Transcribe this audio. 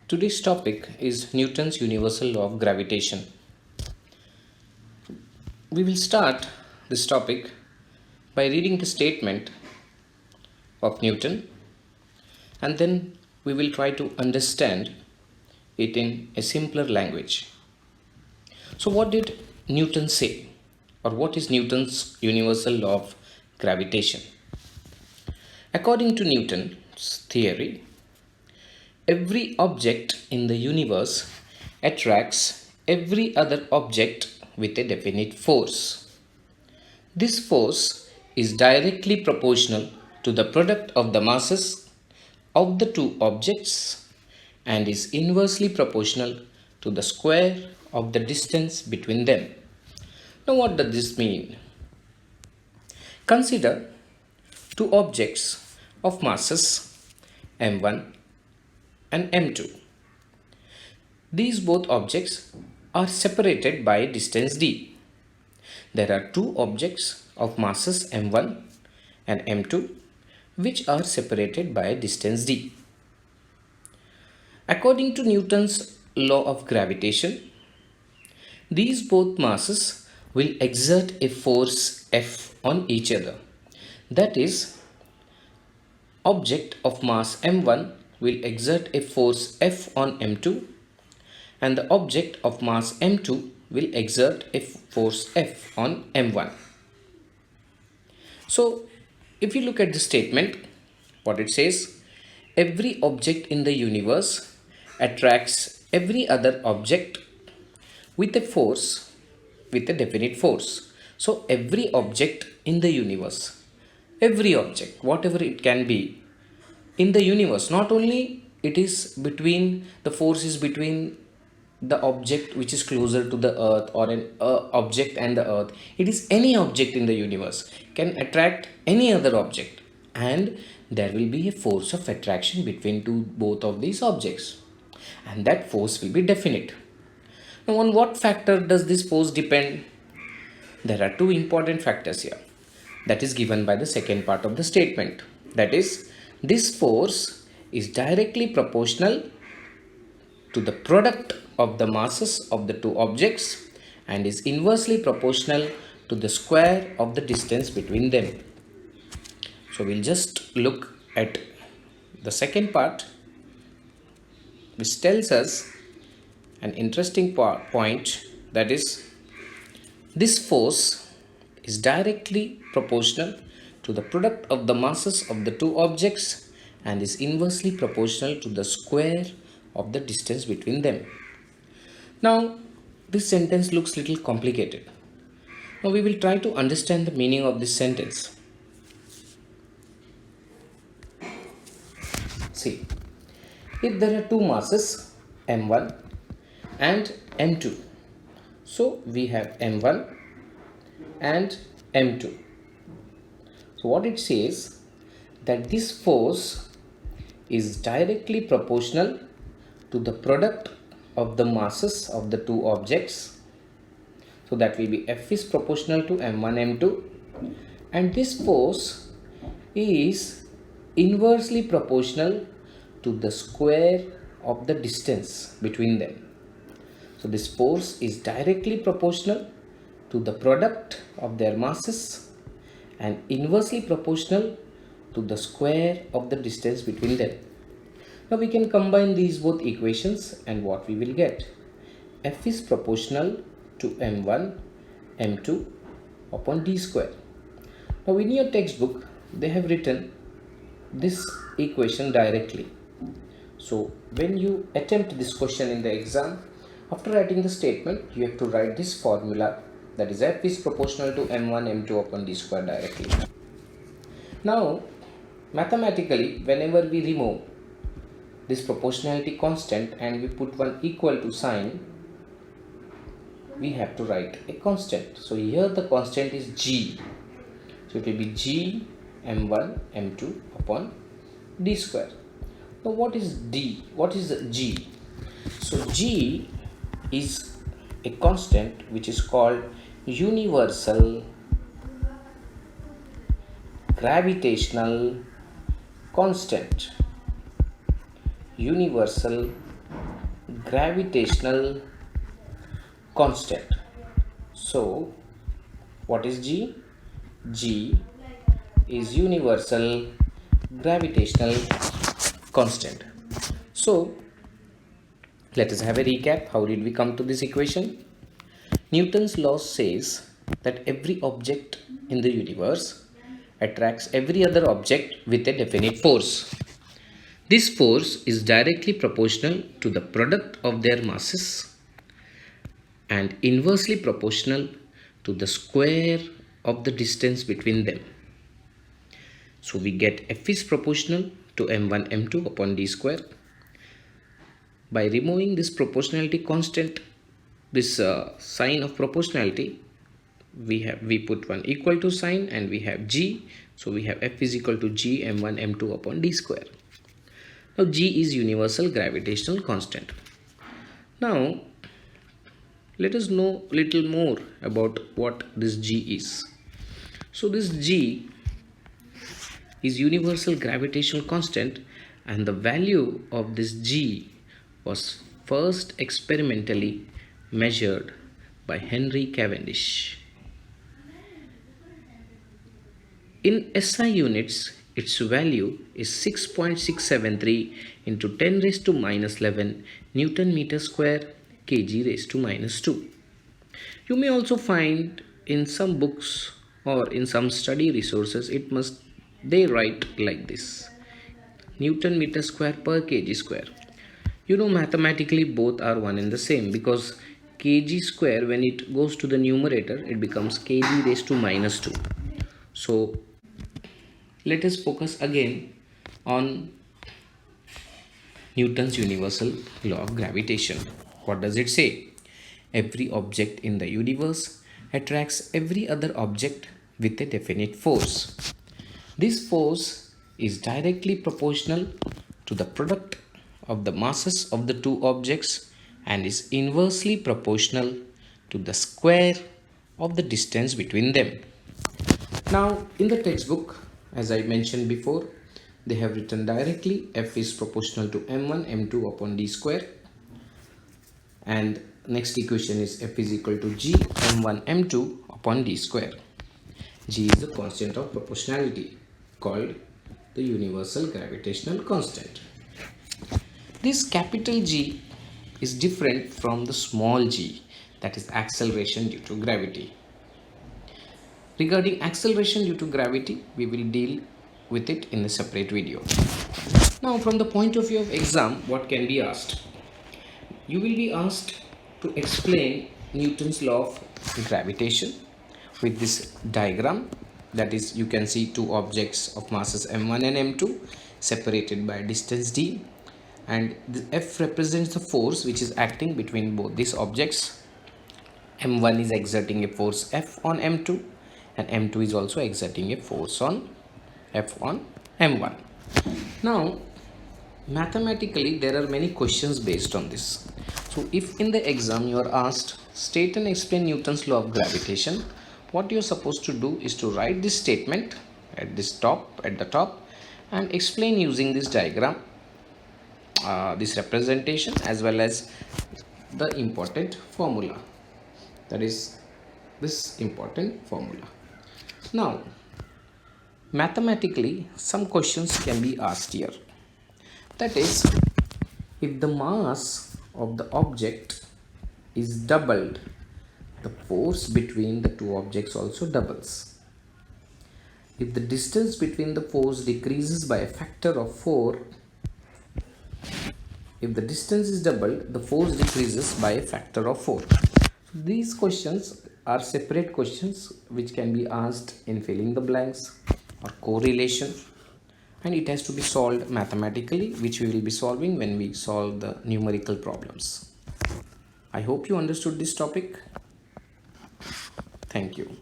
Today's topic is Newton's universal law of gravitation. We will start this topic by reading the statement of Newton, and then we will try to understand it in a simpler language. So, what did Newton say, or what is Newton's universal law of gravitation? According to Newton's theory, every object in the universe attracts every other object with a definite force. This force is directly proportional to the product of the masses of the two objects and is inversely proportional to the square of the distance between them. Now, what does this mean? Consider two objects of masses m1 and m2. These both objects are separated by a distance d. There are two objects of masses m1 and m2 which are separated by a distance d. According to Newton's law of gravitation, these both masses will exert a force F on each other. That is, object of mass m1 will exert a force F on m2 and the object of mass m2 will exert a force F on m1. So, if you look at the statement, what it says, every object in the universe attracts every other object with a force, with a definite force. So, every object in the universe, every object, whatever it can be, in the universe, not only it is between, the force is between the object which is closer to the earth or an object and the earth, it is any object in the universe can attract any other object, and there will be a force of attraction between both of these objects, and that force will be definite. Now, on what factor does this force depend? There are two important factors here that is given by the second part of the statement. That is, this force is directly proportional to the product of the masses of the two objects and is inversely proportional to the square of the distance between them. So we'll just look at the second part, which tells us an interesting point, that is, this force is directly proportional to the product of the masses of the two objects and is inversely proportional to the square of the distance between them. Now, this sentence looks little complicated. Now, we will try to understand the meaning of this sentence. See, if there are two masses m1 and m2, so we have m1 and m2. So what it says, that this force is directly proportional to the product of the masses of the two objects. So that will be F is proportional to m1 m2, and this force is inversely proportional to the square of the distance between them. So this force is directly proportional to the product of their masses and inversely proportional to the square of the distance between them. Now we can combine these both equations, and what we will get, F is proportional to m1 m2 upon d square. Now in your textbook they have written this equation directly. So when you attempt this question in the exam, after writing the statement, you have to write this formula, that is F is proportional to m1 m2 upon d square directly. Now mathematically, whenever we remove this proportionality constant and we put one equal to sign, we have to write a constant. So here the constant is g. So it will be g m1 m2 upon d square. Now what is d? What is g? So g is a constant which is called universal gravitational constant. Universal gravitational constant. So what is G? G is universal gravitational constant. So let us have a recap. How did we come to this equation? Newton's law says that every object in the universe attracts every other object with a definite force. This force is directly proportional to the product of their masses and inversely proportional to the square of the distance between them. So we get F is proportional to m1 m2 upon d square. By removing this proportionality constant, this sign of proportionality, we put one equal to sign and we have G. So we have F is equal to G m1 m2 upon d square. Now G is universal gravitational constant. Now let us know little more about what this G is. So this G is universal gravitational constant, and the value of this G was first experimentally measured by Henry Cavendish. In SI units, its value is 6.673 into 10 raised to minus 11 Newton meter square kg raised to minus 2. You may also find in some books or in some study resources, they write like this: Newton meter square per kg square. You know, mathematically both are one and the same, because kg square, when it goes to the numerator, it becomes kg raised to minus 2. So let us focus again on Newton's universal law of gravitation. What does it say? Every object in the universe attracts every other object with a definite force. This force is directly proportional to the product of the masses of the two objects and is inversely proportional to the square of the distance between them. Now in the textbook, as I mentioned before, they have written directly F is proportional to m1 m2 upon d square, and next equation is F is equal to G m1 m2 upon d square. G is the constant of proportionality called the universal gravitational constant. This capital G is different from the small g, that is acceleration due to gravity. Regarding acceleration due to gravity, we will deal with it in a separate video. Now from the point of view of exam, what can be asked? You will be asked to explain Newton's law of gravitation with this diagram. That is, you can see two objects of masses m1 and m2 separated by distance d, and the F represents the force which is acting between both these objects. m1 is exerting a force F on m2, and m2 is also exerting a force on F on m1. Now mathematically there are many questions based on this. So if in the exam you are asked, state and explain Newton's law of gravitation, what you are supposed to do is to write this statement at the top and explain using this diagram, this representation, as well as the important formula, that is this important formula. Now mathematically some questions can be asked here. That is, if the mass of the object is doubled, the force between the two objects also doubles. If the distance between the force decreases by a factor of 4, if the distance is doubled, the force decreases by a factor of 4. So these questions are separate questions which can be asked in filling the blanks or correlation, and it has to be solved mathematically, which we will be solving when we solve the numerical problems. I hope you understood this topic. Thank you.